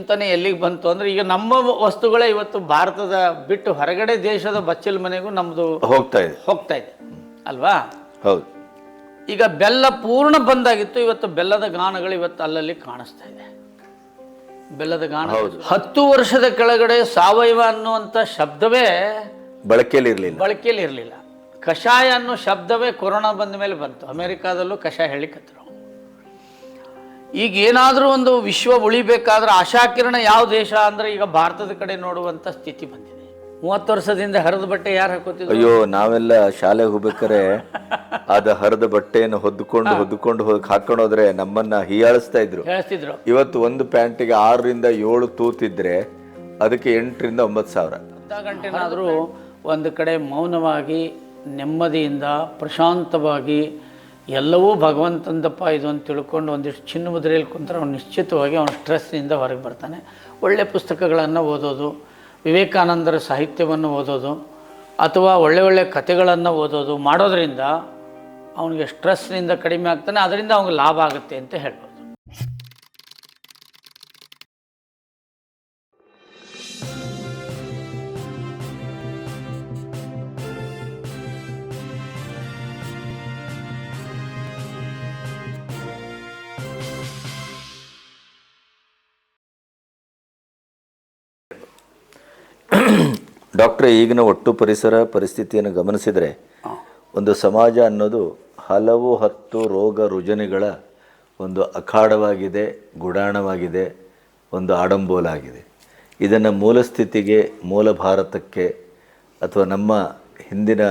ಅಂತಾನೆ ಎಲ್ಲಿಗೆ ಬಂತು ಅಂದ್ರೆ ಈಗ ನಮ್ಮ ವಸ್ತುಗಳೇ ಇವತ್ತು ಭಾರತದ ಬಿಟ್ಟು ಹೊರಗಡೆ ದೇಶದ ಬಚ್ಚಲ ಮನೆಗೂ ನಮ್ದು ಹೋಗ್ತಾ ಇದೆ ಅಲ್ವಾ? ಹೌದು. ಈಗ ಬೆಲ್ಲ ಪೂರ್ಣ ಬಂದಾಗಿತ್ತು, ಇವತ್ತು ಬೆಲ್ಲದ ಗಾನಗಳು ಇವತ್ತು ಅಲ್ಲಲ್ಲಿ ಕಾಣಿಸ್ತಾ ಇದೆ. ಬೆಲ್ಲದ ಗಾನ 10 ವರ್ಷದ ಕೆಳಗಡೆ ಸಾವಯವ ಅನ್ನುವಂಥ ಶಬ್ದವೇ ಬಳಕೆಯಲ್ಲಿ ಇರಲಿಲ್ಲ. ಕಷಾಯ ಅನ್ನೋ ಶಬ್ದವೇ ಕೊರೋನಾ ಬಂದ ಮೇಲೆ ಬಂತು. ಅಮೆರಿಕಾದಲ್ಲೂ ಕಷಾಯ ಹೇಳಿಕತ್ತರು. ಈಗ ಏನಾದರೂ ಒಂದು ವಿಶ್ವ ಉಳಿಬೇಕಾದ್ರೆ ಆಶಾಕಿರಣ ಯಾವ ದೇಶ ಅಂದ್ರೆ ಈಗ ಭಾರತದ ಕಡೆ ನೋಡುವಂಥ ಸ್ಥಿತಿ ಬಂದಿದೆ. 30 ವರ್ಷದಿಂದ ಹರಿದ ಬಟ್ಟೆ ಯಾರು ಹಾಕೋತಿದ್ರು? ಅಯ್ಯೋ, ನಾವೆಲ್ಲ ಶಾಲೆಗೆ ಹೋಗ್ಬೇಕಾರೆ ಅದ ಹರಿದ ಬಟ್ಟೆಯನ್ನು ಹೊದ್ಕೊಂಡು ಹಾಕೊಂಡು ಹೋದ್ರೆ ನಮ್ಮನ್ನ ಹೀಯಾಳಿಸ್ತಾ ಇದ್ರು. ಇವತ್ತು ಒಂದು ಪ್ಯಾಂಟಿಗೆ 6 ರಿಂದ 7 ತೂತಿದ್ರೆ ಅದಕ್ಕೆ 8 ರಿಂದ 9 ಸಾವಿರ. ಅರ್ಧ ಗಂಟೆನಾದರೂ ಒಂದು ಕಡೆ ಮೌನವಾಗಿ ನೆಮ್ಮದಿಯಿಂದ ಪ್ರಶಾಂತವಾಗಿ ಎಲ್ಲವೂ ಭಗವಂತಂದಪ್ಪ ಇದು ಅಂತ ತಿಳ್ಕೊಂಡು ಒಂದಿಷ್ಟು ಚಿನ್ನ ಮುದ್ರೆಯಲ್ಲಿ ಕುಂತ್ರೆ ಅವನು ನಿಶ್ಚಿತವಾಗಿ ಅವನ ಸ್ಟ್ರೆಸ್ನಿಂದ ಹೊರಗೆ ಬರ್ತಾನೆ. ಒಳ್ಳೆಯ ಪುಸ್ತಕಗಳನ್ನು ಓದೋದು, ವಿವೇಕಾನಂದರ ಸಾಹಿತ್ಯವನ್ನು ಓದೋದು ಅಥವಾ ಒಳ್ಳೆ ಕಥೆಗಳನ್ನು ಓದೋದು ಮಾಡೋದರಿಂದ ಅವನಿಗೆ ಸ್ಟ್ರೆಸ್ನಿಂದ ಕಡಿಮೆ ಆಗ್ತಾನೆ. ಅದರಿಂದ ಅವನಿಗೆ ಲಾಭ ಆಗುತ್ತೆ ಅಂತ ಹೇಳ್ಬೋದು. ಡಾಕ್ಟ್ರೆ, ಈಗಿನ ಒಟ್ಟು ಪರಿಸರ ಪರಿಸ್ಥಿತಿಯನ್ನು ಗಮನಿಸಿದರೆ ಒಂದು ಸಮಾಜ ಅನ್ನೋದು ಹಲವು 10 ರೋಗ ರುಜಿನಗಳ ಒಂದು ಅಖಾಡವಾಗಿದೆ, ಗುಡಾಣವಾಗಿದೆ, ಒಂದು ಆಡಂಬೋಲಾಗಿದೆ. ಇದನ್ನು ಮೂಲ ಸ್ಥಿತಿಗೆ, ಮೂಲ ಭಾರತಕ್ಕೆ ಅಥವಾ ನಮ್ಮ ಹಿಂದಿನ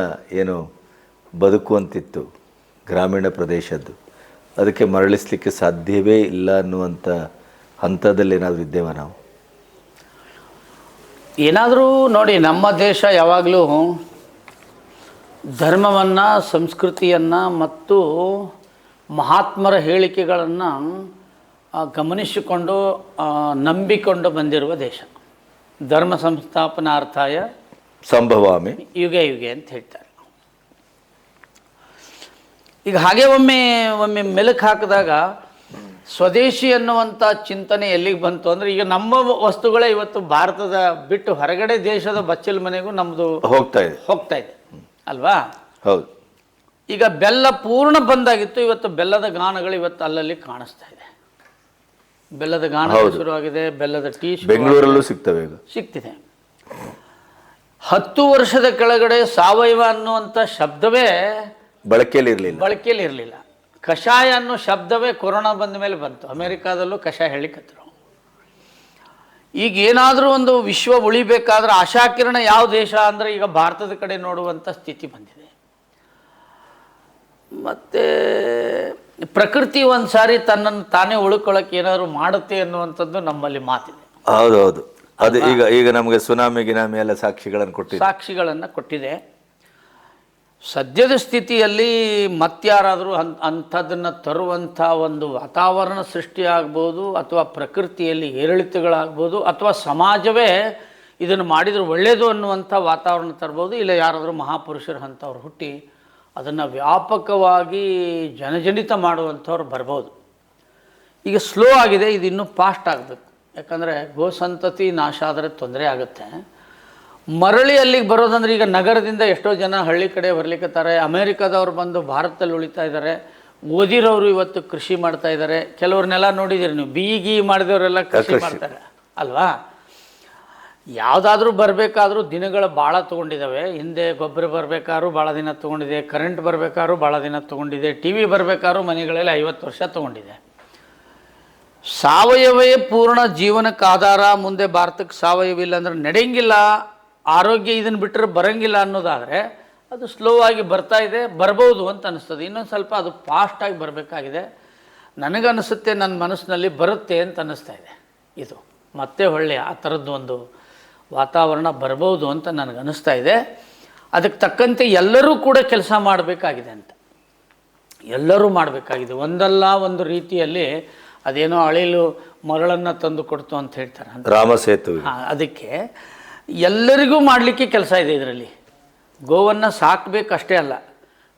ಏನು ಬದುಕುವಂತಿತ್ತು ಗ್ರಾಮೀಣ ಪ್ರದೇಶದ್ದು, ಅದಕ್ಕೆ ಮರಳಿಸಲಿಕ್ಕೆ ಸಾಧ್ಯವೇ ಇಲ್ಲ ಅನ್ನುವಂಥ ಹಂತದಲ್ಲಿ ಏನಾದರೂ ಇದ್ದೇವೆ ನಾವು? ಏನಾದರೂ ನೋಡಿ, ನಮ್ಮ ದೇಶ ಯಾವಾಗಲೂ ಧರ್ಮವನ್ನು, ಸಂಸ್ಕೃತಿಯನ್ನು ಮತ್ತು ಮಹಾತ್ಮರ ಹೇಳಿಕೆಗಳನ್ನು ಗಮನಿಸಿಕೊಂಡು ನಂಬಿಕೊಂಡು ಬಂದಿರುವ ದೇಶ. ಧರ್ಮ ಸಂಸ್ಥಾಪನಾರ್ಥಾಯ ಸಂಭವಾಮಿ ಯುಗೆ ಯುಗೆ ಅಂತ ಹೇಳ್ತಾರೆ. ಈಗ ಹಾಗೆ ಒಮ್ಮೆ ಮೆಲುಕು ಹಾಕಿದಾಗ ಸ್ವದೇಶಿ ಅನ್ನುವಂಥ ಚಿಂತನೆ ಎಲ್ಲಿಗೆ ಬಂತು ಅಂದರೆ ಈಗ ನಮ್ಮ ವಸ್ತುಗಳೇ ಇವತ್ತು ಭಾರತದ ಬಿಟ್ಟು ಹೊರಗಡೆ ದೇಶದ ಬಚ್ಚಲ ಮನೆಗೂ ನಮ್ಮದು ಹೋಗ್ತಾ ಇದೆ ಅಲ್ವಾ? ಹೌದು. ಈಗ ಬೆಲ್ಲ ಪೂರ್ಣ ಬಂದಾಗಿತ್ತು, ಇವತ್ತು ಬೆಲ್ಲದ ಗಾನಗಳು ಇವತ್ತು ಅಲ್ಲಲ್ಲಿ ಕಾಣಿಸ್ತಾ ಇದೆ. ಬೆಲ್ಲದ ಗಾನ ಶುರುವಾಗಿದೆ, ಬೆಲ್ಲದ ಟೀ ಬೆಂಗಳೂರಲ್ಲೂ ಸಿಗ್ತಿದೆ. 10 ವರ್ಷದ ಕೆಳಗಡೆ ಸಾವಯವ ಅನ್ನುವಂಥ ಶಬ್ದವೇ ಬಳಕೆಯಲ್ಲಿ ಇರಲಿಲ್ಲ. ಕಷಾಯ ಅನ್ನೋ ಶಬ್ದವೇ ಕೊರೋನಾ ಬಂದ ಮೇಲೆ ಬಂತು. ಅಮೆರಿಕಾದಲ್ಲೂ ಕಷಾಯ ಹೇಳಿಕತ್ತರು. ಈಗ ಏನಾದರೂ ಒಂದು ವಿಶ್ವ ಉಳಿಬೇಕಾದ್ರೆ ಆಶಾಕಿರಣ ಯಾವ ದೇಶ ಅಂದರೆ ಈಗ ಭಾರತದ ಕಡೆ ನೋಡುವಂಥ ಸ್ಥಿತಿ ಬಂದಿದೆ. ಮತ್ತು ಪ್ರಕೃತಿ ಒಂದು ಸಾರಿ ತನ್ನನ್ನು ತಾನೇ ಉಳ್ಕೊಳ್ಳೋಕೆ ಏನಾದರೂ ಮಾಡುತ್ತೆ ಅನ್ನುವಂಥದ್ದು ನಮ್ಮಲ್ಲಿ ಮಾತಿದೆ. ಹೌದು. ಅದು ಈಗ ನಮಗೆ ಸುನಾಮಿ ಗಿನಾಮಿ ಎಲ್ಲ ಸಾಕ್ಷಿಗಳನ್ನು ಕೊಟ್ಟಿದೆ. ಸದ್ಯದ ಸ್ಥಿತಿಯಲ್ಲಿ ಮತ್ತಾರಾದರೂ ಅಂಥದ್ದನ್ನು ತರುವಂಥ ಒಂದು ವಾತಾವರಣ ಸೃಷ್ಟಿಯಾಗ್ಬೋದು, ಅಥವಾ ಪ್ರಕೃತಿಯಲ್ಲಿ ಏರಿಳಿತಗಳಾಗ್ಬೋದು, ಅಥವಾ ಸಮಾಜವೇ ಇದನ್ನು ಮಾಡಿದರೆ ಒಳ್ಳೆಯದು ಅನ್ನುವಂಥ ವಾತಾವರಣ ತರ್ಬೋದು. ಇಲ್ಲ ಯಾರಾದರೂ ಮಹಾಪುರುಷರು ಅಂಥವ್ರು ಹುಟ್ಟಿ ಅದನ್ನು ವ್ಯಾಪಕವಾಗಿ ಜನಜನಿತ ಮಾಡುವಂಥವ್ರು ಬರ್ಬೋದು. ಈಗ ಸ್ಲೋ ಆಗಿದೆ, ಇದು ಇನ್ನೂ ಫಾಸ್ಟ್ ಆಗಬೇಕು. ಯಾಕಂದರೆ ಗೋಸಂತತಿ ನಾಶ ಆದರೆ ತೊಂದರೆ ಆಗುತ್ತೆ. ಮರಳಿ ಅಲ್ಲಿಗೆ ಬರೋದಂದ್ರೆ ಈಗ ನಗರದಿಂದ ಎಷ್ಟೋ ಜನ ಹಳ್ಳಿ ಕಡೆ ಬರ್ಲಿಕ್ಕತ್ತಾರೆ. ಅಮೇರಿಕಾದವ್ರು ಬಂದು ಭಾರತದಲ್ಲಿ ಉಳಿತಾ ಇದ್ದಾರೆ. ಓದಿರೋರು ಇವತ್ತು ಕೃಷಿ ಮಾಡ್ತಾ ಇದ್ದಾರೆ. ಕೆಲವ್ರನ್ನೆಲ್ಲ ನೋಡಿದ್ದೀರಿ ನೀವು, BE ಮಾಡಿದವರೆಲ್ಲ ಕೃಷಿ ಮಾಡ್ತಾರೆ ಅಲ್ವಾ? ಯಾವುದಾದ್ರೂ ಬರಬೇಕಾದ್ರೂ ದಿನಗಳು ಭಾಳ ತೊಗೊಂಡಿದ್ದಾವೆ. ಹಿಂದೆ ಗೊಬ್ಬರ ಬರಬೇಕಾದ್ರೂ ಭಾಳ ದಿನ ತೊಗೊಂಡಿದೆ, ಕರೆಂಟ್ ಬರಬೇಕಾದ್ರೂ ಭಾಳ ದಿನ ತೊಗೊಂಡಿದೆ, TV ಬರಬೇಕಾದ್ರೂ ಮನೆಗಳಲ್ಲಿ 50 ವರ್ಷ ತೊಗೊಂಡಿದೆ. ಸಾವಯವೇ ಪೂರ್ಣ ಜೀವನಕ್ಕೆ ಆಧಾರ. ಮುಂದೆ ಭಾರತಕ್ಕೆ ಸಾವಯವ ಇಲ್ಲ ಅಂದ್ರೆ ನಡೆಯಂಗಿಲ್ಲ, ಆರೋಗ್ಯ ಇದನ್ನು ಬಿಟ್ಟರೆ ಬರೋಂಗಿಲ್ಲ ಅನ್ನೋದಾದರೆ ಅದು ಸ್ಲೋ ಆಗಿ ಬರ್ತಾ ಇದೆ, ಬರ್ಬೋದು ಅಂತ ಅನಿಸ್ತದೆ. ಇನ್ನೊಂದು ಸ್ವಲ್ಪ ಅದು ಫಾಸ್ಟಾಗಿ ಬರಬೇಕಾಗಿದೆ. ನನಗನ್ನಿಸುತ್ತೆ, ನನ್ನ ಮನಸ್ಸಿನಲ್ಲಿ ಬರುತ್ತೆ ಅಂತ ಅನ್ನಿಸ್ತಾ ಇದೆ. ಇದು ಮತ್ತೆ ಒಳ್ಳೆ ಆ ಥರದ್ದು ಒಂದು ವಾತಾವರಣ ಬರ್ಬೋದು ಅಂತ ನನಗನ್ನಿಸ್ತಾ ಇದೆ. ಅದಕ್ಕೆ ತಕ್ಕಂತೆ ಎಲ್ಲರೂ ಕೂಡ ಕೆಲಸ ಮಾಡಬೇಕಾಗಿದೆ ಅಂತ, ಎಲ್ಲರೂ ಮಾಡಬೇಕಾಗಿದೆ. ಒಂದಲ್ಲ ಒಂದು ರೀತಿಯಲ್ಲಿ ಅದೇನೋ ಅಳಿಲು ಮರಳನ್ನು ತಂದು ಕೊಡ್ತು ಅಂತ ಹೇಳ್ತಾರೆ, ರಾಮ ಸೇತುವೆ. ಅದಕ್ಕೆ ಎಲ್ಲರಿಗೂ ಮಾಡಲಿಕ್ಕೆ ಕೆಲಸ ಇದೆ ಇದರಲ್ಲಿ. ಗೋವನ್ನು ಸಾಕಬೇಕಷ್ಟೇ ಅಲ್ಲ,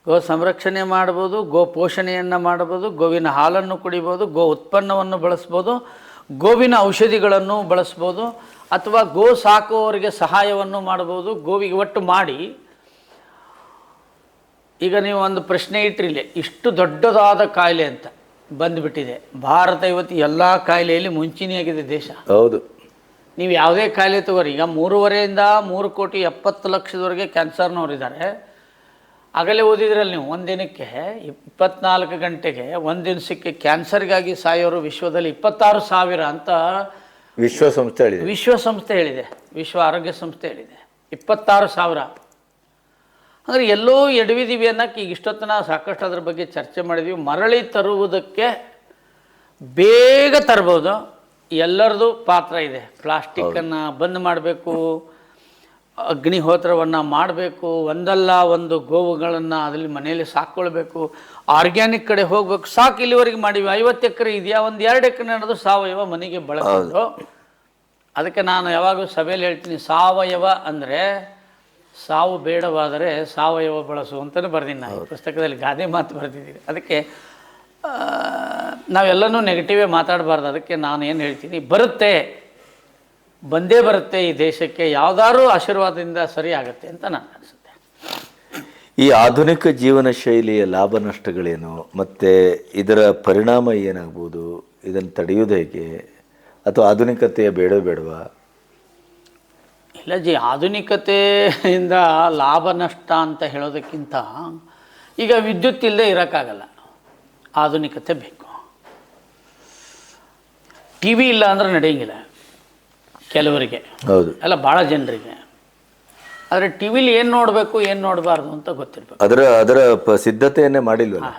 ಗೋ ಸಂರಕ್ಷಣೆ ಮಾಡ್ಬೋದು, ಗೋ ಪೋಷಣೆಯನ್ನು ಮಾಡ್ಬೋದು, ಗೋವಿನ ಹಾಲನ್ನು ಕುಡಿಬೋದು, ಗೋ ಉತ್ಪನ್ನವನ್ನು ಬಳಸ್ಬೋದು, ಗೋವಿನ ಔಷಧಿಗಳನ್ನು ಬಳಸ್ಬೋದು, ಅಥವಾ ಗೋ ಸಾಕುವವರಿಗೆ ಸಹಾಯವನ್ನು ಮಾಡ್ಬೋದು. ಗೋವಿಗೆ ಒಟ್ಟು ಮಾಡಿ, ಈಗ ನೀವು ಒಂದು ಪ್ರಶ್ನೆ ಇಟ್ಟಿರಲಿ, ಇಷ್ಟು ದೊಡ್ಡದಾದ ಕಾಯಿಲೆ ಅಂತ ಬಂದುಬಿಟ್ಟಿದೆ. ಭಾರತ ಇವತ್ತು ಎಲ್ಲ ಕಾಯಿಲೆಯಲ್ಲಿ ಮುಂಚೂಣಿಯಾಗಿದೆ ದೇಶ. ಹೌದು. ನೀವು ಯಾವುದೇ ಕಾಯಿಲೆ ತಗೋರಿ, ಈಗ 3,70,70,00,000 ಕ್ಯಾನ್ಸರ್ನವರಿದ್ದಾರೆ. ಆಗಲೇ ಓದಿದ್ರಲ್ಲಿ ನೀವು, ಒಂದು ದಿನಕ್ಕೆ 24 ಗಂಟೆಗೆ ಒಂದು ದಿವಸಕ್ಕೆ ಕ್ಯಾನ್ಸರ್ಗಾಗಿ ಸಾಯೋರು ವಿಶ್ವದಲ್ಲಿ 26,000 ಅಂತ ವಿಶ್ವಸಂಸ್ಥೆ ಹೇಳಿದೆ, ವಿಶ್ವ ಆರೋಗ್ಯ ಸಂಸ್ಥೆ ಹೇಳಿದೆ. 26,000 ಅಂದರೆ ಎಲ್ಲೋ ಎಡವಿದೀವಿ ಅನ್ನೋಕ್ಕೆ ಈಗ ಇಷ್ಟೊತ್ತನ ಸಾಕಷ್ಟು ಅದ್ರ ಬಗ್ಗೆ ಚರ್ಚೆ ಮಾಡಿದ್ವಿ. ಮರಳಿ ತರುವುದಕ್ಕೆ ಬೇಗ ತರ್ಬೋದು, ಎಲ್ಲರದು ಪಾತ್ರ ಇದೆ. ಪ್ಲಾಸ್ಟಿಕ್ಕನ್ನು ಬಂದ್ ಮಾಡಬೇಕು, ಅಗ್ನಿಹೋತ್ರವನ್ನು ಮಾಡಬೇಕು, ಒಂದಲ್ಲ ಒಂದು ಗೋವುಗಳನ್ನು ಅದರಲ್ಲಿ ಮನೆಯಲ್ಲಿ ಸಾಕ್ಕೊಳ್ಬೇಕು, ಆರ್ಗ್ಯಾನಿಕ್ ಕಡೆ ಹೋಗ್ಬೇಕು. ಸಾಕು ಇಲ್ಲಿವರೆಗೆ ಮಾಡಿವಿ. 50 ಎಕರೆ ಇದೆಯಾ, ಒಂದು 2 ಎಕರೆ ನಡೆದು ಸಾವಯವ ಮನೆಗೆ ಬಳಸೋದು. ಅದಕ್ಕೆ ನಾನು ಯಾವಾಗಲೂ ಸಭೆಯಲ್ಲಿ ಹೇಳ್ತೀನಿ, ಸಾವಯವ ಅಂದರೆ ಸಾವು ಬೇಡವಾದರೆ ಸಾವಯವ ಬಳಸು ಅಂತಲೇ ಬರ್ದೀನಿ. ನಾನು ಪುಸ್ತಕದಲ್ಲಿ ಗಾದೆ ಮಾತು ಬರೆದಿದ್ದೀನಿ. ಅದಕ್ಕೆ ನಾವೆಲ್ಲನೂ ನೆಗೆಟಿವೇ ಮಾತಾಡಬಾರ್ದು. ಅದಕ್ಕೆ ನಾನು ಏನು ಹೇಳ್ತೀನಿ, ಬಂದೇ ಬರುತ್ತೆ ಈ ದೇಶಕ್ಕೆ, ಯಾವುದಾದ್ರೂ ಆಶೀರ್ವಾದದಿಂದ ಸರಿ ಆಗುತ್ತೆ ಅಂತ ನನಗೆ ಅನಿಸುತ್ತೆ. ಈ ಆಧುನಿಕ ಜೀವನ ಶೈಲಿಯ ಲಾಭ ನಷ್ಟಗಳೇನು, ಮತ್ತು ಇದರ ಪರಿಣಾಮ ಏನಾಗ್ಬೋದು, ಇದನ್ನು ತಡೆಯೋದು ಹೇಗೆ, ಅಥವಾ ಆಧುನಿಕತೆಯ ಬೇಡವಾ? ಇಲ್ಲ ಆಧುನಿಕತೆಯಿಂದ ಲಾಭ ನಷ್ಟ ಅಂತ ಹೇಳೋದಕ್ಕಿಂತ, ಈಗ ವಿದ್ಯುತ್ ಇಲ್ಲದೆ ಇರೋಕ್ಕಾಗಲ್ಲ, ಆಧುನಿಕತೆ ಬೇಕು. ಟಿ ವಿ ಇಲ್ಲ ಅಂದರೆ ನಡೆಯಂಗಿಲ್ಲ ಕೆಲವರಿಗೆ, ಹೌದು, ಅಲ್ಲ ಭಾಳ ಜನರಿಗೆ. ಆದರೆ ಟಿ ವಿಲಿ ಏನು ನೋಡಬೇಕು ಏನು ನೋಡಬಾರ್ದು ಅಂತ ಗೊತ್ತಿರಬೇಕು. ಅದರ ಸಿದ್ಧತೆಯನ್ನೇ ಮಾಡಿಲ್ವಲ್ಲ.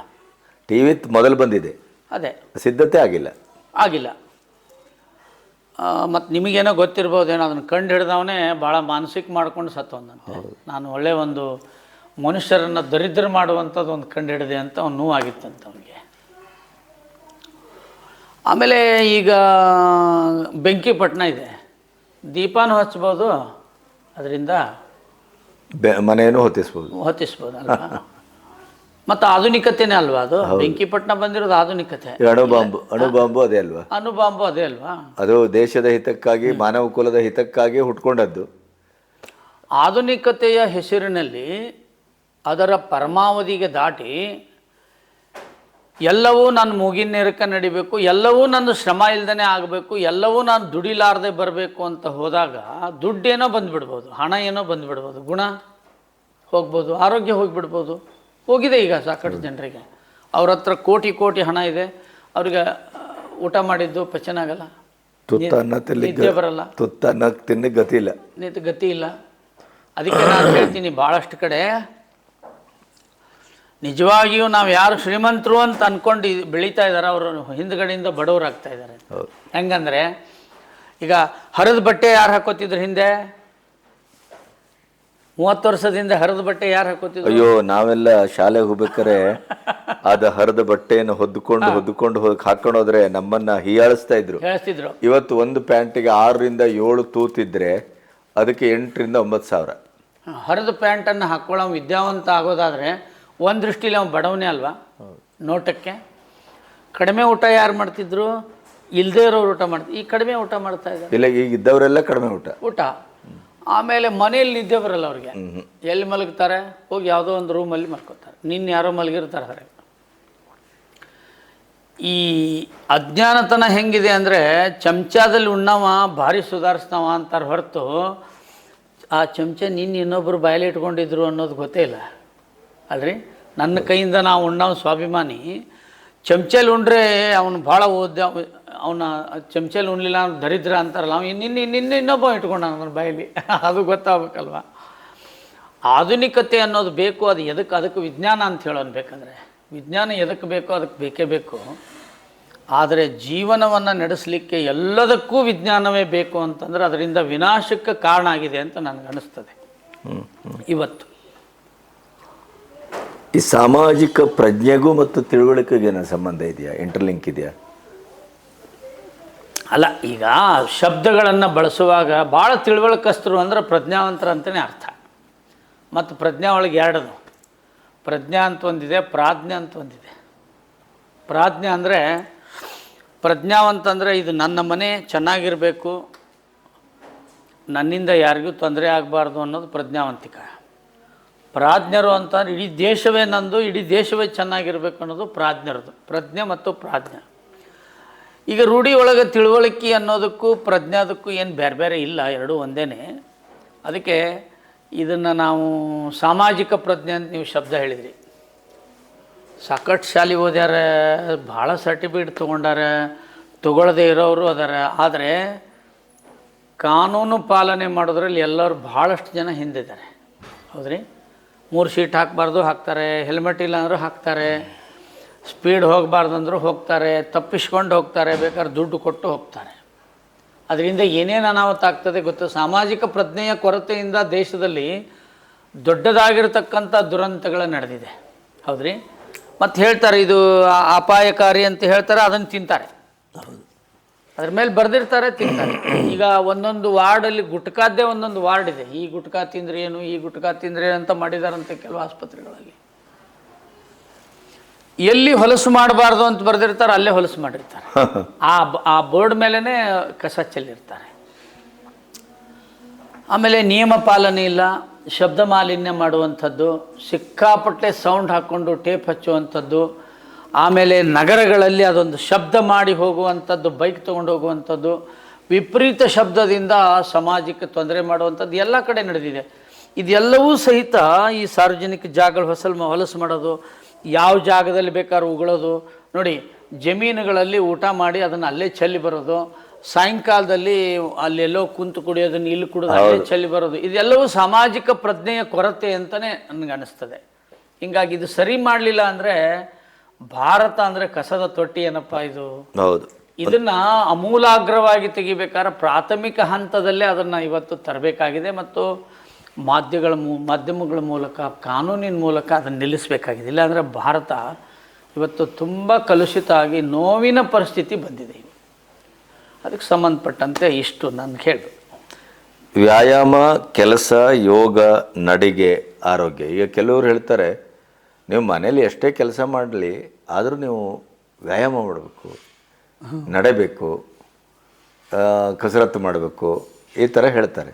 ಟಿ ವಿ ಮೊದಲು ಬಂದಿದೆ, ಅದೇ ಸಿದ್ಧತೆ ಆಗಿಲ್ಲ. ಮತ್ತು ನಿಮಗೇನೋ ಗೊತ್ತಿರ್ಬೋದೇನೋ, ಅದನ್ನು ಕಂಡು ಹಿಡ್ದವನೇ ಭಾಳ ಮಾನಸಿಕ ಮಾಡ್ಕೊಂಡು ಸತ್ತವನಂತೆ. ನಾನು ಒಳ್ಳೆಯ ಒಂದು ಮನುಷ್ಯರನ್ನು ದರಿದ್ರ ಮಾಡುವಂಥದ್ದು ಒಂದು ಕಂಡು ಹಿಡಿದೆ ಅಂತ ಅವ್ನು ನೋವಾಗಿತ್ತಂತ ಅವನಿಗೆ. ಆಮೇಲೆ ಈಗ ಬೆಂಕಿಪಟ್ಟಣ ಇದೆ, ದೀಪನೂ ಹಚ್ಬೋದು, ಅದರಿಂದ ಮನೆಯನ್ನು ಹೊತ್ತಿಸ್ಬೋದು ಅಲ್ವಾ. ಮತ್ತು ಆಧುನಿಕತೆನೇ ಅಲ್ವಾ ಅದು. ಬೆಂಕಿಪಟ್ಟಣ ಬಂದಿರೋದು ಆಧುನಿಕತೆ. ಅಣುಬಾಂಬು ಅದೇ ಅಲ್ವಾ. ಅಣುಬಾಂಬು ಅದೇ ಅಲ್ವಾ. ಅದು ದೇಶದ ಹಿತಕ್ಕಾಗಿ, ಮಾನವ ಕುಲದ ಹಿತಕ್ಕಾಗಿ ಹುಟ್ಕೊಂಡದ್ದು. ಆಧುನಿಕತೆಯ ಹೆಸರಿನಲ್ಲಿ ಅದರ ಪರಮಾವಧಿಗೆ ದಾಟಿ ಎಲ್ಲವೂ ನಾನು ಮೂಗಿನ ನೇರಕ್ಕೆ ನಡಿಬೇಕು, ಎಲ್ಲವೂ ನನ್ನ ಶ್ರಮ ಇಲ್ದೇ ಆಗಬೇಕು, ಎಲ್ಲವೂ ನಾನು ದುಡಿಲಾರದೆ ಬರಬೇಕು ಅಂತ ಹೋದಾಗ ದುಡ್ಡೇನೋ ಬಂದುಬಿಡ್ಬೋದು, ಹಣ ಏನೋ ಬಂದುಬಿಡ್ಬೋದು, ಗುಣ ಹೋಗ್ಬೋದು, ಆರೋಗ್ಯ ಹೋಗಿಬಿಡ್ಬೋದು. ಹೋಗಿದೆ ಈಗ ಸಾಕಷ್ಟು ಜನರಿಗೆ. ಅವ್ರ ಹತ್ರ ಕೋಟಿ ಹಣ ಇದೆ, ಅವ್ರಿಗೆ ಊಟ ಮಾಡಿದ್ದು ಪಚನ ಆಗಲ್ಲ, ನಿದ್ದೆ ಬರಲ್ಲ, ಗತಿ ಇಲ್ಲ. ಅದಕ್ಕೆ ನಾನು ಹೇಳ್ತೀನಿ, ಭಾಳಷ್ಟು ಕಡೆ ನಿಜವಾಗಿಯೂ ನಾವು ಯಾರು ಶ್ರೀಮಂತರು ಅಂತ ಅಂದ್ಕೊಂಡು ಬೆಳೀತಾ ಇದ್ದಾರೆ, ಅವರು ಹಿಂದ್ಗಡೆಯಿಂದ ಬಡವರು ಆಗ್ತಾ ಇದ್ದಾರೆ. ಹೆಂಗಂದರೆ ಈಗ ಹರಿದ ಬಟ್ಟೆ ಯಾರು ಹಾಕೋತಿದ್ರು ಹಿಂದೆ? 30 ವರ್ಷದಿಂದ ಹರಿದ ಬಟ್ಟೆ ಯಾರು ಹಾಕೋತಿದ್ರು? ಅಯ್ಯೋ, ನಾವೆಲ್ಲ ಶಾಲೆಗೆ ಹೋಗ್ಬೇಕಾರೆ ಅದ ಹರಿದ ಬಟ್ಟೆಯನ್ನು ಹೊದ್ಕೊಂಡು ಹಾಕೊಂಡೋದ್ರೆ ನಮ್ಮನ್ನ ಹೇಳ್ತಿದ್ರು. ಇವತ್ತು ಒಂದು ಪ್ಯಾಂಟಿಗೆ 6ರಿಂದ 7 ತೂತಿದ್ರೆ ಅದಕ್ಕೆ 8ರಿಂದ 9 ಸಾವಿರ. ಹರಿದ ಪ್ಯಾಂಟನ್ನು ಹಾಕೊಳ್ಳೋ ವಿದ್ಯಾವಂತ ಆಗೋದಾದ್ರೆ ಒಂದು ದೃಷ್ಟಿಲಿ ಅವ್ನು ಬಡವನೇ ಅಲ್ವಾ. ನೋಟಕ್ಕೆ ಕಡಿಮೆ ಊಟ ಯಾರು ಮಾಡ್ತಿದ್ರು? ಇಲ್ಲದೇ ಇರೋರು ಊಟ ಮಾಡ್ತಿದ್ರು. ಈಗ ಕಡಿಮೆ ಊಟ ಮಾಡ್ತಾ ಇದ್ದಾರೆ. ಇಲ್ಲ, ಈಗ ಇದ್ದವರೆಲ್ಲ ಕಡಿಮೆ ಊಟ. ಆಮೇಲೆ ಮನೆಯಲ್ಲಿ ನಿದ್ದೆ ಬರಲ್ಲ ಅವ್ರಿಗೆ. ಎಲ್ಲಿ ಮಲಗ್ತಾರೆ? ಹೋಗಿ ಯಾವುದೋ ಒಂದು ರೂಮಲ್ಲಿ ಮಲ್ಕೋತಾರೆ. ನಿನ್ನ ಯಾರೋ ಮಲಗಿರ್ತಾರೆ ಹೊರಗೆ. ಈ ಅಜ್ಞಾನತನ ಹೆಂಗಿದೆ ಅಂದರೆ, ಚಮಚದಲ್ಲಿ ಉಣ್ಣವ ಭಾರಿ ಸುಧಾರಿಸ್ತಾವ ಅಂತಾರೆ ಹೊರತು, ಆ ಚಮಚ ಇನ್ನೊಬ್ಬರು ಬಾಯಲ್ಲಿ ಇಟ್ಕೊಂಡಿದ್ರು ಅನ್ನೋದು ಗೊತ್ತೇ ಇಲ್ಲ ಅಲ್ರಿ. ನನ್ನ ಕೈಯಿಂದ ನಾವು ಉಣ್ಣವ್ ಸ್ವಾಭಿಮಾನಿ. ಚಮಚಲ್ಲಿ ಉಂಡ್ರೆ ಅವನು ಭಾಳ ಅವನ ಚಮಚಲ್ಲಿ ಉಣ್ಲಿಲ್ಲ ಅವ್ನು ದರಿದ್ರ ಅಂತಾರಲ್ಲ, ಅವ್ನು ಇನ್ನೊಬ್ಬ ಇಟ್ಕೊಂಡ ನನ್ನ ಬಾಯಲ್ಲಿ. ಅದು ಗೊತ್ತಾಗಬೇಕಲ್ವ. ಆಧುನಿಕತೆ ಅನ್ನೋದು ಬೇಕು. ಅದು ಅದಕ್ಕೆ ವಿಜ್ಞಾನ ಅಂತ ಹೇಳೋನು ಬೇಕಂದರೆ, ವಿಜ್ಞಾನ ಎದಕ್ಕೆ ಬೇಕೋ ಅದಕ್ಕೆ ಬೇಕೇ ಬೇಕು. ಆದರೆ ಜೀವನವನ್ನು ನಡೆಸಲಿಕ್ಕೆ ಎಲ್ಲದಕ್ಕೂ ವಿಜ್ಞಾನವೇ ಬೇಕು ಅಂತಂದರೆ ಅದರಿಂದ ವಿನಾಶಕ್ಕೆ ಕಾರಣ ಆಗಿದೆ ಅಂತ ನನಗನ್ನಿಸ್ತದೆ ಇವತ್ತು. ಈ ಸಾಮಾಜಿಕ ಪ್ರಜ್ಞೆಗೂ ಮತ್ತು ತಿಳುವಳಿಕೆಗೆ ಏನೋ ಸಂಬಂಧ ಇದೆಯಾ? ಇಂಟರ್ಲಿಂಕ್ ಇದೆಯಾ? ಅಲ್ಲ, ಈಗ ಶಬ್ದಗಳನ್ನು ಬಳಸುವಾಗ ಭಾಳ ತಿಳುವಳಿಕಸ್ತರು ಅಂದರೆ ಪ್ರಜ್ಞಾವಂತರ ಅಂತಲೇ ಅರ್ಥ. ಮತ್ತು ಪ್ರಜ್ಞೆ ಒಳಗೆ ಎರಡದು, ಪ್ರಜ್ಞಾ ಅಂತ ಒಂದಿದೆ, ಪ್ರಾಜ್ಞೆ ಅಂತ ಒಂದಿದೆ. ಪ್ರಾಜ್ಞೆ ಅಂದರೆ ಪ್ರಜ್ಞಾವಂತ ಅಂದರೆ ಇದು ನನ್ನ ಮನೆ ಚೆನ್ನಾಗಿರಬೇಕು, ನನ್ನಿಂದ ಯಾರಿಗೂ ತೊಂದರೆ ಆಗಬಾರ್ದು ಅನ್ನೋದು ಪ್ರಜ್ಞಾವಂತಿಕ. ಪ್ರಾಜ್ಞರು ಅಂತಂದ್ರೆ ಇಡೀ ದೇಶವೇ ನಂದು, ಇಡೀ ದೇಶವೇ ಚೆನ್ನಾಗಿರ್ಬೇಕು ಅನ್ನೋದು ಪ್ರಾಜ್ಞರದು. ಪ್ರಜ್ಞೆ ಮತ್ತು ಪ್ರಾಜ್ಞೆ. ಈಗ ರೂಢಿ ಒಳಗೆ ತಿಳುವಳಿಕೆ ಅನ್ನೋದಕ್ಕೂ ಪ್ರಜ್ಞಾದಕ್ಕೂ ಏನು ಬೇರೆ ಬೇರೆ ಇಲ್ಲ, ಎರಡೂ ಒಂದೇ. ಅದಕ್ಕೆ ಇದನ್ನು ನಾವು ಸಾಮಾಜಿಕ ಪ್ರಜ್ಞೆ ಅಂತ ನೀವು ಶಬ್ದ ಹೇಳಿದ್ರಿ. ಸಾಕಷ್ಟು ಶಾಲೆ ಓದ್ಯಾರ, ಭಾಳ ಸರ್ಟಿಫಿಕೇಟ್ ತೊಗೊಂಡಾರ, ತೊಗೊಳ್ಳದೇ ಇರೋರು ಅದಾರ. ಆದರೆ ಕಾನೂನು ಪಾಲನೆ ಮಾಡೋದ್ರಲ್ಲಿ ಎಲ್ಲರೂ ಭಾಳಷ್ಟು ಜನ ಹಿಂದಿದ್ದಾರೆ. ಹೌದ್ರಿ? 3 ಸೀಟ್ ಹಾಕಬಾರ್ದು ಹಾಕ್ತಾರೆ, ಹೆಲ್ಮೆಟ್ ಇಲ್ಲ ಅಂದರೂ ಹಾಕ್ತಾರೆ, ಸ್ಪೀಡ್ ಹೋಗಬಾರ್ದು ಅಂದರೂ ಹೋಗ್ತಾರೆ, ತಪ್ಪಿಸ್ಕೊಂಡು ಹೋಗ್ತಾರೆ, ಬೇಕಾದ್ರೆ ದುಡ್ಡು ಕೊಟ್ಟು ಹೋಗ್ತಾರೆ. ಅದರಿಂದ ಏನೇನು ಅನಾಹುತ ಆಗ್ತದೆ ಗೊತ್ತು. ಸಾಮಾಜಿಕ ಪ್ರಜ್ಞೆಯ ಕೊರತೆಯಿಂದ ದೇಶದಲ್ಲಿ ದೊಡ್ಡದಾಗಿರ್ತಕ್ಕಂಥ ದುರಂತಗಳು ನಡೆದಿದೆ. ಹೌದ್ರಿ? ಮತ್ತು ಹೇಳ್ತಾರೆ ಇದು ಅಪಾಯಕಾರಿ ಅಂತ ಹೇಳ್ತಾರೆ, ಅದನ್ನು ತಿಂತಾರೆ. ಅದ್ರ ಮೇಲೆ ಬರೆದಿರ್ತಾರೆ, ತಿಂತಾರೆ. ಈಗ ಒಂದೊಂದು ವಾರ್ಡಲ್ಲಿ ಗುಟ್ಕಾದ್ದೇ ಒಂದೊಂದು ವಾರ್ಡ್ ಇದೆ. ಈ ಗುಟ್ಕಾ ತಿಂದ್ರೆ ಏನು, ಈ ಗುಟ್ಕಾ ತಿಂದ್ರೆ ಅಂತ ಮಾಡಿದಾರಂತೆ ಕೆಲವು ಆಸ್ಪತ್ರೆಗಳಲ್ಲಿ. ಎಲ್ಲಿ ಹೊಲಸು ಮಾಡಬಾರ್ದು ಅಂತ ಬರೆದಿರ್ತಾರೆ, ಅಲ್ಲೇ ಹೊಲಸು ಮಾಡಿರ್ತಾರೆ. ಆ ಬೋರ್ಡ್ ಮೇಲೇ ಕಸ ಚೆಲ್ಲಿರ್ತಾರೆ. ಆಮೇಲೆ ನಿಯಮ ಪಾಲನೆ ಇಲ್ಲ, ಶಬ್ದ ಮಾಲಿನ್ಯ ಮಾಡುವಂಥದ್ದು, ಸಿಕ್ಕಾಪಟ್ಟೆ ಸೌಂಡ್ ಹಾಕ್ಕೊಂಡು ಟೇಪ್ ಹಚ್ಚುವಂಥದ್ದು, ಆಮೇಲೆ ನಗರಗಳಲ್ಲಿ ಅದೊಂದು ಶಬ್ದ ಮಾಡಿ ಹೋಗುವಂಥದ್ದು, ಬೈಕ್ ತೊಗೊಂಡು ಹೋಗುವಂಥದ್ದು, ವಿಪರೀತ ಶಬ್ದದಿಂದ ಸಮಾಜಕ್ಕೆ ತೊಂದರೆ ಮಾಡುವಂಥದ್ದು ಎಲ್ಲ ಕಡೆ ನಡೆದಿದೆ. ಇದೆಲ್ಲವೂ ಸಹಿತ ಈ ಸಾರ್ವಜನಿಕ ಜಾಗಗಳು ಹೊಲಸು ಮಾಡೋದು, ಯಾವ ಜಾಗದಲ್ಲಿ ಬೇಕಾದ್ರೂ ಉಗುಳೋದು. ನೋಡಿ, ಜಮೀನುಗಳಲ್ಲಿ ಊಟ ಮಾಡಿ ಅದನ್ನು ಅಲ್ಲೇ ಚೆಲ್ಲಿ ಬರೋದು, ಸಾಯಂಕಾಲದಲ್ಲಿ ಅಲ್ಲೆಲ್ಲೋ ಕುಂತು ಕುಡಿಯೋದನ್ನು ಇಲ್ಲಿ ಕುಡಿದು ಅಲ್ಲೇ ಚೆಲ್ಲಿ ಬರೋದು, ಇದೆಲ್ಲವೂ ಸಾಮಾಜಿಕ ಪ್ರಜ್ಞೆಯ ಕೊರತೆ ಅಂತಲೇ ನನಗೆ ಅನ್ನಿಸ್ತದೆ. ಹೀಗಾಗಿ ಇದು ಸರಿ ಮಾಡಲಿಲ್ಲ ಅಂದರೆ ಭಾರತ ಅಂದರೆ ಕಸದ ತೊಟ್ಟಿ ಏನಪ್ಪ ಇದು. ಹೌದು. ಇದನ್ನು ಅಮೂಲಾಗ್ರವಾಗಿ ತೆಗಿಬೇಕಾದ್ರೆ ಪ್ರಾಥಮಿಕ ಹಂತದಲ್ಲೇ ಅದನ್ನು ಇವತ್ತು ತರಬೇಕಾಗಿದೆ ಮತ್ತು ಮಾಧ್ಯಮಗಳ ಮೂಲಕ, ಕಾನೂನಿನ ಮೂಲಕ ಅದನ್ನು ನಿಲ್ಲಿಸಬೇಕಾಗಿದೆ. ಇಲ್ಲಾಂದರೆ ಭಾರತ ಇವತ್ತು ತುಂಬ ಕಲುಷಿತ ಆಗಿ ನೋವಿನ ಪರಿಸ್ಥಿತಿ ಬಂದಿದೆ. ಅದಕ್ಕೆ ಸಂಬಂಧಪಟ್ಟಂತೆ ಇಷ್ಟು ನಾನು ಹೇಳಬೇಕು. ವ್ಯಾಯಾಮ, ಕೆಲಸ, ಯೋಗ, ನಡಿಗೆ, ಆರೋಗ್ಯ. ಈಗ ಕೆಲವರು ಹೇಳ್ತಾರೆ ನೀವು ಮನೇಲಿ ಎಷ್ಟೇ ಕೆಲಸ ಮಾಡಲಿ ಆದರೂ ನೀವು ವ್ಯಾಯಾಮ ಮಾಡಬೇಕು, ನಡೆಯಬೇಕು, ಕಸರತ್ತು ಮಾಡಬೇಕು, ಈ ಥರ ಹೇಳ್ತಾರೆ.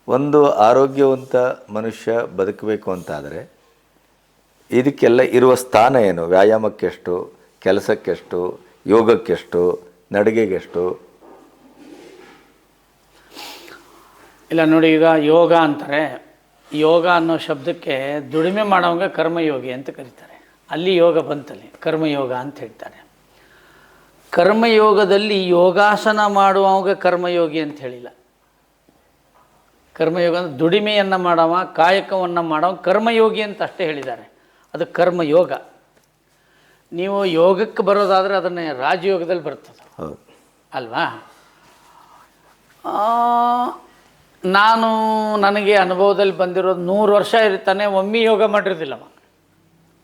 ಒಂದು ಆರೋಗ್ಯವಂತ ಮನುಷ್ಯ ಬದುಕಬೇಕು ಅಂತಾದರೆ ಇದಕ್ಕೆಲ್ಲ ಇರುವ ಸ್ಥಾನ ಏನು? ವ್ಯಾಯಾಮಕ್ಕೆಷ್ಟು, ಕೆಲಸಕ್ಕೆಷ್ಟು, ಯೋಗಕ್ಕೆಷ್ಟು, ನಡಿಗೆಗೆಷ್ಟು? ಇಲ್ಲ ನೋಡಿ, ಈಗ ಯೋಗ ಅಂತಾರೆ. ಯೋಗ ಅನ್ನೋ ಶಬ್ದಕ್ಕೆ ದುಡಿಮೆ ಮಾಡೋಂಗೆ ಕರ್ಮಯೋಗಿ ಅಂತ ಕರೀತಾರೆ. ಅಲ್ಲಿ ಯೋಗ ಬಂತಲ್ಲಿ ಕರ್ಮಯೋಗ ಅಂತ ಹೇಳ್ತಾರೆ. ಕರ್ಮಯೋಗದಲ್ಲಿ ಯೋಗಾಸನ ಮಾಡುವವಾಗ ಕರ್ಮಯೋಗಿ ಅಂತ ಹೇಳಿಲ್ಲ. ಕರ್ಮಯೋಗ ಅಂದರೆ ದುಡಿಮೆಯನ್ನು ಮಾಡವ, ಕಾಯಕವನ್ನು ಮಾಡವ ಕರ್ಮಯೋಗಿ ಅಂತ ಅಷ್ಟೇ ಹೇಳಿದ್ದಾರೆ. ಅದು ಕರ್ಮಯೋಗ. ನೀವು ಯೋಗಕ್ಕೆ ಬರೋದಾದರೆ ಅದನ್ನೇ ರಾಜಯೋಗದಲ್ಲಿ ಬರ್ತದೆ ಅಲ್ವಾ? ನನಗೆ ಅನುಭವದಲ್ಲಿ ಬಂದಿರೋದು 100 ವರ್ಷ ಇರ್ತಾನೆ, ಒಮ್ಮೆ ಯೋಗ ಮಾಡಿರೋದಿಲ್ಲವ.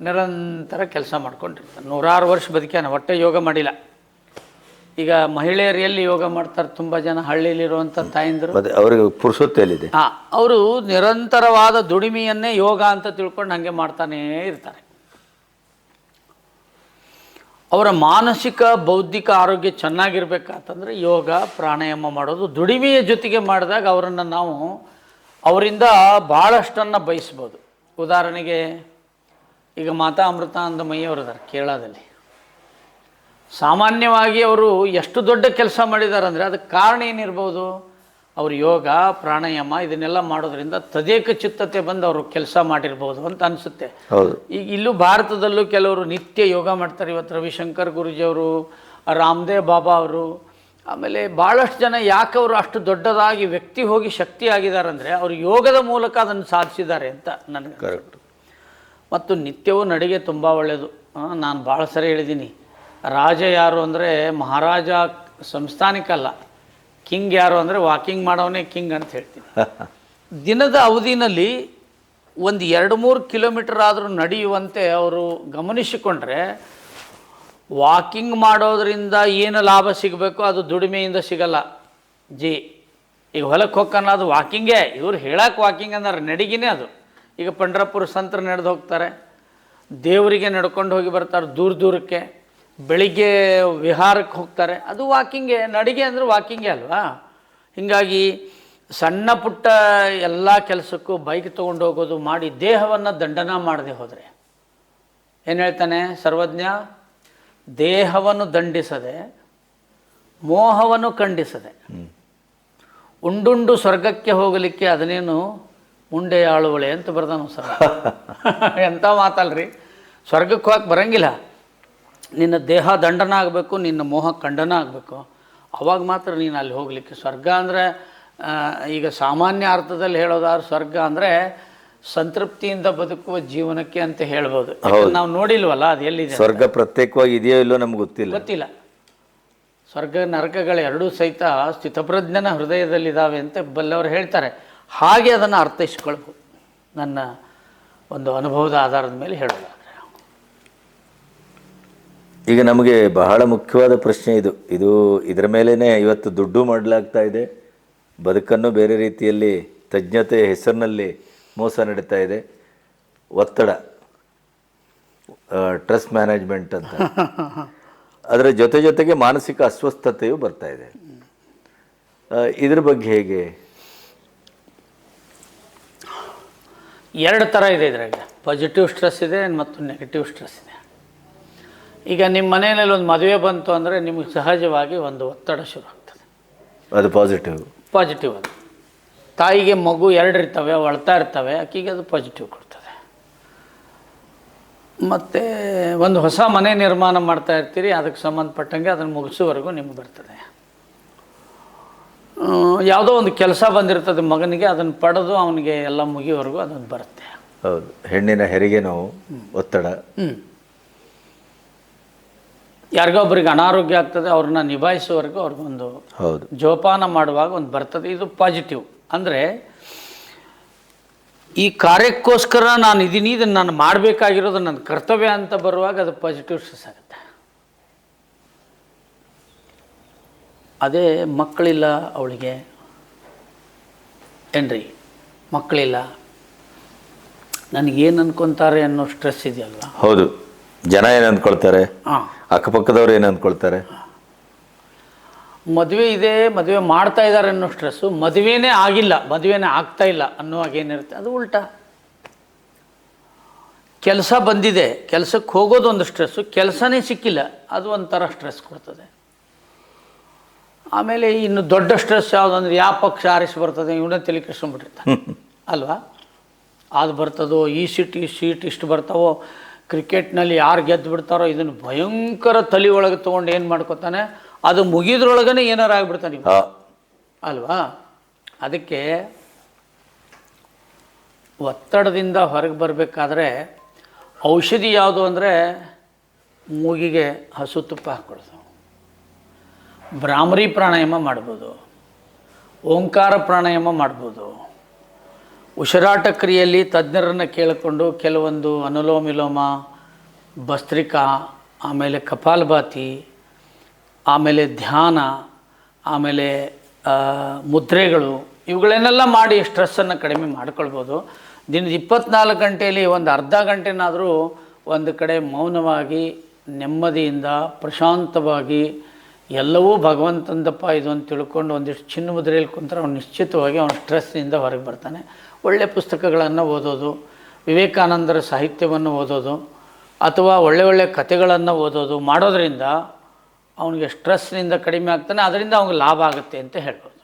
ನಿರಂತರ ಕೆಲಸ ಮಾಡ್ಕೊಂಡಿರ್ತಾನೆ. 106 ವರ್ಷ ಬದುಕ್ಯಾನ, ಒಟ್ಟೆ ಯೋಗ ಮಾಡಿಲ್ಲ. ಈಗ ಮಹಿಳೆಯರು ಎಲ್ಲಿ ಯೋಗ ಮಾಡ್ತಾರೆ? ತುಂಬ ಜನ ಹಳ್ಳಿಯಲ್ಲಿರುವಂಥ ತಾಯಂದರು, ಅವರಿಗೆ ಪುರುಷೊತ್ತೇಲಿದೆ. ಅವರು ನಿರಂತರವಾದ ದುಡಿಮೆಯನ್ನೇ ಯೋಗ ಅಂತ ತಿಳ್ಕೊಂಡು ಹಾಗೆ ಮಾಡ್ತಾನೇ ಇರ್ತಾರೆ. ಅವರ ಮಾನಸಿಕ ಬೌದ್ಧಿಕ ಆರೋಗ್ಯ ಚೆನ್ನಾಗಿರ್ಬೇಕಂತಂದರೆ ಯೋಗ ಪ್ರಾಣಾಯಾಮ ಮಾಡೋದು ದುಡಿಮೆಯ ಜೊತೆಗೆ ಮಾಡಿದಾಗ ಅವರಿಂದ ಭಾಳಷ್ಟನ್ನು ಬಯಸ್ಬೋದು. ಉದಾಹರಣೆಗೆ ಈಗ ಮಾತಾ ಅಮೃತಾನಂದಮಯಿ ಅವರಿದ್ದಾರೆ ಕೇರಳದಲ್ಲಿ. ಸಾಮಾನ್ಯವಾಗಿ ಅವರು ಎಷ್ಟು ದೊಡ್ಡ ಕೆಲಸ ಮಾಡಿದ್ದಾರೆ ಅಂದರೆ ಅದಕ್ಕೆ ಕಾರಣ ಏನಿರ್ಬೋದು? ಅವರು ಯೋಗ ಪ್ರಾಣಾಯಾಮ ಇದನ್ನೆಲ್ಲ ಮಾಡೋದ್ರಿಂದ ತದೇಕ ಚಿತ್ತತೆ ಬಂದು ಅವರು ಕೆಲಸ ಮಾಡಿರ್ಬೋದು ಅಂತ ಅನಿಸುತ್ತೆ. ಈಗ ಇಲ್ಲೂ ಭಾರತದಲ್ಲೂ ಕೆಲವರು ನಿತ್ಯ ಯೋಗ ಮಾಡ್ತಾರೆ. ಇವತ್ತು ರವಿಶಂಕರ್ ಗುರೂಜಿಯವರು, ರಾಮದೇವ್ ಬಾಬಾ ಅವರು, ಆಮೇಲೆ ಭಾಳಷ್ಟು ಜನ ಯಾಕೆ ಅವರು ಅಷ್ಟು ದೊಡ್ಡದಾಗಿ ವ್ಯಕ್ತಿ ಹೋಗಿ ಶಕ್ತಿ ಆಗಿದ್ದಾರೆ ಅಂದರೆ ಅವರು ಯೋಗದ ಮೂಲಕ ಅದನ್ನು ಸಾಧಿಸಿದ್ದಾರೆ ಅಂತ ನನಗೆ ಕರೆಕ್ಟ್. ಮತ್ತು ನಿತ್ಯವೂ ನಡಿಗೆ ತುಂಬ ಒಳ್ಳೆಯದು. ನಾನು ಭಾಳ ಸರಿ ಹೇಳಿದ್ದೀನಿ, ರಾಜ ಯಾರು ಅಂದರೆ ಮಹಾರಾಜ ಸಂಸ್ಥಾನಿಕಲ್ಲ, ಕಿಂಗ್ ಯಾರು ಅಂದರೆ ವಾಕಿಂಗ್ ಮಾಡೋನೇ ಕಿಂಗ್ ಅಂತ ಹೇಳ್ತೀನಿ. ದಿನದ ಅವಧಿನಲ್ಲಿ ಒಂದು 2-3 ಕಿಲೋಮೀಟರ್ ಆದರೂ ನಡೆಯುವಂತೆ ಅವರು ಗಮನಿಸಿಕೊಂಡ್ರೆ ವಾಕಿಂಗ್ ಮಾಡೋದ್ರಿಂದ ಏನು ಲಾಭ ಸಿಗಬೇಕು ಅದು ದುಡಿಮೆಯಿಂದ ಸಿಗಲ್ಲ ಈಗ ಹೊಲಕ್ಕೆ ಹೋಗ್ಕನ್ನ ಅದು ವಾಕಿಂಗೇ. ಇವ್ರು ಹೇಳಕ್ಕೆ ವಾಕಿಂಗ್ ಅಂದ್ರೆ ನಡಿಗೆನೇ ಅದು. ಈಗ ಪಂಡ್ರಪುರ ಸಂತರು ನಡೆದು ಹೋಗ್ತಾರೆ, ದೇವರಿಗೆ ನಡ್ಕೊಂಡು ಹೋಗಿ ಬರ್ತಾರೆ ದೂರಕ್ಕೆ. ಬೆಳಿಗ್ಗೆ ವಿಹಾರಕ್ಕೆ ಹೋಗ್ತಾರೆ, ಅದು ವಾಕಿಂಗೇ. ನಡಿಗೆ ಅಂದರೆ ವಾಕಿಂಗೇ ಅಲ್ವಾ? ಹೀಗಾಗಿ ಸಣ್ಣ ಪುಟ್ಟ ಎಲ್ಲ ಕೆಲಸಕ್ಕೂ ಬೈಕ್ ತೊಗೊಂಡು ಹೋಗೋದು ಮಾಡಿ ದೇಹವನ್ನು ದಂಡನ ಮಾಡದೆ ಹೋದರೆ, ಏನು ಹೇಳ್ತಾನೆ ಸರ್ವಜ್ಞ? ದೇಹವನ್ನು ದಂಡಿಸದೆ ಮೋಹವನ್ನು ಖಂಡಿಸದೆ ಉಂಡುಂಡು ಸ್ವರ್ಗಕ್ಕೆ ಹೋಗಲಿಕ್ಕೆ ಅದನ್ನೇನು ಮುಂಡೆ ಆಳುವಳೆ ಅಂತ ಬರ್ದಾನು ಸರ್. ಎಂಥ ಮಾತಲ್ರಿ. ಸ್ವರ್ಗಕ್ಕೆ ಹೋಗಕ್ಕೆ ಬರೋಂಗಿಲ್ಲ. ನಿನ್ನ ದೇಹ ದಂಡನ ಆಗಬೇಕು, ನಿನ್ನ ಮೋಹ ಖಂಡನ ಆಗಬೇಕು. ಅವಾಗ ಮಾತ್ರ ನೀನು ಅಲ್ಲಿ ಹೋಗಲಿಕ್ಕೆ. ಸ್ವರ್ಗ ಅಂದರೆ ಈಗ ಸಾಮಾನ್ಯ ಅರ್ಥದಲ್ಲಿ ಹೇಳೋದಾದ್ರೆ ಸ್ವರ್ಗ ಅಂದರೆ ಸಂತೃಪ್ತಿಯಿಂದ ಬದುಕುವ ಜೀವನಕ್ಕೆ ಅಂತ ಹೇಳ್ಬೋದು. ನಾವು ನೋಡಿಲ್ವಲ್ಲ ಅದು ಎಲ್ಲಿದೆ. ಸ್ವರ್ಗ ಪ್ರತ್ಯೇಕವಾಗಿ ಇದೆಯೋ ಇಲ್ಲೋ ನಮ್ಗೆ ಗೊತ್ತಿಲ್ಲ. ಸ್ವರ್ಗ ನರಕಗಳು ಎರಡೂ ಸಹಿತ ಸ್ಥಿತಪ್ರಜ್ಞನ ಹೃದಯದಲ್ಲಿದ್ದಾವೆ ಅಂತ ಬಲ್ಲವರು ಹೇಳ್ತಾರೆ. ಹಾಗೆ ಅದನ್ನು ಅರ್ಥೈಸ್ಕೊಳ್ಬೋದು ನನ್ನ ಒಂದು ಅನುಭವದ ಆಧಾರದ ಮೇಲೆ ಹೇಳೋದಾದರೆ. ಈಗ ನಮಗೆ ಬಹಳ ಮುಖ್ಯವಾದ ಪ್ರಶ್ನೆ ಇದು ಇದರ ಮೇಲೇ ಇವತ್ತು ದುಡ್ಡು ಮಾಡಲಾಗ್ತಾ ಇದೆ. ಬದುಕನ್ನು ಬೇರೆ ರೀತಿಯಲ್ಲಿ ತಜ್ಞತೆಯ ಹೆಸರಿನಲ್ಲಿ ಮೋಸ ನಡೀತಾ ಇದೆ. ಒತ್ತಡ, ಸ್ಟ್ರೆಸ್ ಮ್ಯಾನೇಜ್ಮೆಂಟ್ ಅಂತ, ಅದರ ಜೊತೆಗೆ ಮಾನಸಿಕ ಅಸ್ವಸ್ಥತೆಯೂ ಬರ್ತಾ ಇದೆ. ಇದ್ರ ಬಗ್ಗೆ ಹೇಗೆ? ಎರಡು ಥರ ಇದೆ ಇದ್ರಾಗ. ಪಾಸಿಟಿವ್ ಸ್ಟ್ರೆಸ್ ಇದೆ ಮತ್ತು ನೆಗೆಟಿವ್ ಸ್ಟ್ರೆಸ್ ಇದೆ. ಈಗ ನಿಮ್ಮ ಮನೆಯಲ್ಲಿ ಒಂದು ಮದುವೆ ಬಂತು ಅಂದರೆ ನಿಮಗೆ ಸಹಜವಾಗಿ ಒಂದು ಒತ್ತಡ ಶುರು ಆಗ್ತದೆ. ಅದು ಪಾಸಿಟಿವ್ ಅದು. ತಾಯಿಗೆ ಮಗು ಎರಡು ಇರ್ತವೆ, ಅಳ್ತಾ ಇರ್ತವೆ, ಆಕೆಗೆ ಅದು ಪಾಸಿಟಿವ್ ಕೊಡ್ತದೆ. ಮತ್ತು ಒಂದು ಹೊಸ ಮನೆ ನಿರ್ಮಾಣ ಮಾಡ್ತಾ ಇರ್ತೀರಿ, ಅದಕ್ಕೆ ಸಂಬಂಧಪಟ್ಟಂಗೆ ಅದನ್ನು ಮುಗಿಸೋವರೆಗೂ ನಿಮ್ಗೆ ಬರ್ತದೆ. ಯಾವುದೋ ಒಂದು ಕೆಲಸ ಬಂದಿರ್ತದೆ ಮಗನಿಗೆ, ಅದನ್ನು ಪಡೆದು ಅವನಿಗೆ ಎಲ್ಲ ಮುಗಿಯೋವರೆಗೂ ಅದನ್ನು ಬರುತ್ತೆ. ಹೌದು. ಹೆಣ್ಣಿನ ಹೆರಿಗೆ ನೋವು, ಒತ್ತಡ. ಯಾರಿಗೊಬ್ಬರಿಗೆ ಅನಾರೋಗ್ಯ ಆಗ್ತದೆ, ಅವ್ರನ್ನ ನಿಭಾಯಿಸುವವರೆಗೂ ಅವ್ರಿಗೊಂದು ಜೋಪಾನ ಮಾಡುವಾಗ ಒಂದು ಬರ್ತದೆ. ಇದು ಪಾಸಿಟಿವ್. ಅಂದರೆ ಈ ಕಾರ್ಯಕ್ಕೋಸ್ಕರ ನಾನು ಇದನ್ನು ನಾನು ಮಾಡಬೇಕಾಗಿರೋದು ನನ್ನ ಕರ್ತವ್ಯ ಅಂತ ಬರುವಾಗ ಅದು ಪಾಸಿಟಿವ್ ಸ್ಟ್ರೆಸ್ ಆಗುತ್ತೆ. ಅದೇ ಮಕ್ಕಳಿಲ್ಲ ಅವಳಿಗೆ ಏನ್ರಿ, ಮಕ್ಕಳಿಲ್ಲ, ನನಗೇನು ಅನ್ಕೊತಾರೆ ಅನ್ನೋ ಸ್ಟ್ರೆಸ್ ಇದೆಯಲ್ವ. ಹೌದು. ಜನ ಏನು ಅಂದ್ಕೊಳ್ತಾರೆ, ಅಕ್ಕಪಕ್ಕದವ್ರು ಏನು ಅಂದ್ಕೊಳ್ತಾರೆ. ಮದುವೆ ಇದೆ, ಮದುವೆ ಮಾಡ್ತಾ ಇದ್ದಾರೆ ಅನ್ನೋ ಸ್ಟ್ರೆಸ್ಸು. ಮದುವೆನೇ ಆಗಿಲ್ಲ, ಮದುವೆನೇ ಆಗ್ತಾ ಇಲ್ಲ ಅನ್ನುವಾಗ ಏನಿರುತ್ತೆ, ಅದು ಉಲ್ಟಾ. ಕೆಲಸ ಬಂದಿದೆ, ಕೆಲಸಕ್ಕೆ ಹೋಗೋದು ಒಂದು ಸ್ಟ್ರೆಸ್ಸು, ಕೆಲಸನೇ ಸಿಕ್ಕಿಲ್ಲ, ಅದು ಒಂಥರ ಸ್ಟ್ರೆಸ್ ಕೊಡ್ತದೆ. ಆಮೇಲೆ ಇನ್ನು ದೊಡ್ಡ ಸ್ಟ್ರೆಸ್ ಯಾವುದಂದ್ರೆ ಯಾವ ಪಕ್ಷ ಆರಿಸಿ ಬರ್ತದೆ ಇವನೇ ತಲೆ ಕೆಡಿಸ್ಕೊಂಡ್ಬಿಟ್ಟಿರ್ತಾನೆ ಅಲ್ವಾ. ಅದು ಬರ್ತದೋ, ಈ ಸೀಟ್ ಇಷ್ಟು ಬರ್ತಾವೋ, ಕ್ರಿಕೆಟ್ನಲ್ಲಿ ಯಾರು ಗೆದ್ದು ಬಿಡ್ತಾರೋ, ಇದನ್ನು ಭಯಂಕರ ತಲೆ ಒಳಗೆ ತೊಗೊಂಡು ಏನು ಮಾಡ್ಕೊತಾನೆ, ಅದು ಮುಗಿದ್ರೊಳಗನೆ ಏನಾರು ಆಗಿಬಿಡ್ತಾನೆ ಅಲ್ವಾ. ಅದಕ್ಕೆ ಒತ್ತಡದಿಂದ ಹೊರಗೆ ಬರಬೇಕಾದ್ರೆ ಔಷಧಿ ಯಾವುದು ಅಂದರೆ ಮೂಗಿಗೆ ಹಸು ತುಪ್ಪ ಹಾಕ್ಕೊಳ್ದು, ಭ್ರಾಮರಿ ಪ್ರಾಣಾಯಾಮ ಮಾಡ್ಬೋದು, ಓಂಕಾರ ಪ್ರಾಣಾಯಾಮ ಮಾಡ್ಬೋದು. ಉಸಿರಾಟ ಕ್ರಿಯೆಯಲ್ಲಿ ತಜ್ಞರನ್ನು ಕೇಳಿಕೊಂಡು ಕೆಲವೊಂದು ಅನುಲೋಮ ವಿಲೋಮ, ಭಸ್ತ್ರಿಕಾ, ಆಮೇಲೆ ಕಪಾಲಭಾತಿ, ಆಮೇಲೆ ಧ್ಯಾನ, ಆಮೇಲೆ ಮುದ್ರೆಗಳು, ಇವುಗಳನ್ನೆಲ್ಲ ಮಾಡಿ ಸ್ಟ್ರೆಸ್ಸನ್ನು ಕಡಿಮೆ ಮಾಡ್ಕೊಳ್ಬೋದು. ದಿನದ 24 ಗಂಟೆಯಲ್ಲಿ ಒಂದು ಅರ್ಧ ಗಂಟೆನಾದರೂ ಒಂದು ಕಡೆ ಮೌನವಾಗಿ ನೆಮ್ಮದಿಯಿಂದ ಪ್ರಶಾಂತವಾಗಿ ಎಲ್ಲವೂ ಭಗವಂತಂದಪ್ಪ ಇದು ಅಂತ ತಿಳ್ಕೊಂಡು ಒಂದಿಷ್ಟು ಚಿನ್ನ ಮುದ್ರೆಯಲ್ಲಿ ಕುಂತ್ರೆ ಅವನು ನಿಶ್ಚಿತವಾಗಿ ಅವನ ಸ್ಟ್ರೆಸ್ನಿಂದ ಹೊರಗೆ ಬರ್ತಾನೆ. ಒಳ್ಳೆಯ ಪುಸ್ತಕಗಳನ್ನು ಓದೋದು, ವಿವೇಕಾನಂದರ ಸಾಹಿತ್ಯವನ್ನು ಓದೋದು ಅಥವಾ ಒಳ್ಳೆಯ ಕಥೆಗಳನ್ನು ಓದೋದು ಮಾಡೋದರಿಂದ ಅವನಿಗೆ ಸ್ಟ್ರೆಸ್ನಿಂದ ಕಡಿಮೆ ಆಗ್ತಾನೆ. ಅದರಿಂದ ಅವನಿಗೆ ಲಾಭ ಆಗುತ್ತೆ ಅಂತ ಹೇಳ್ಬೋದು.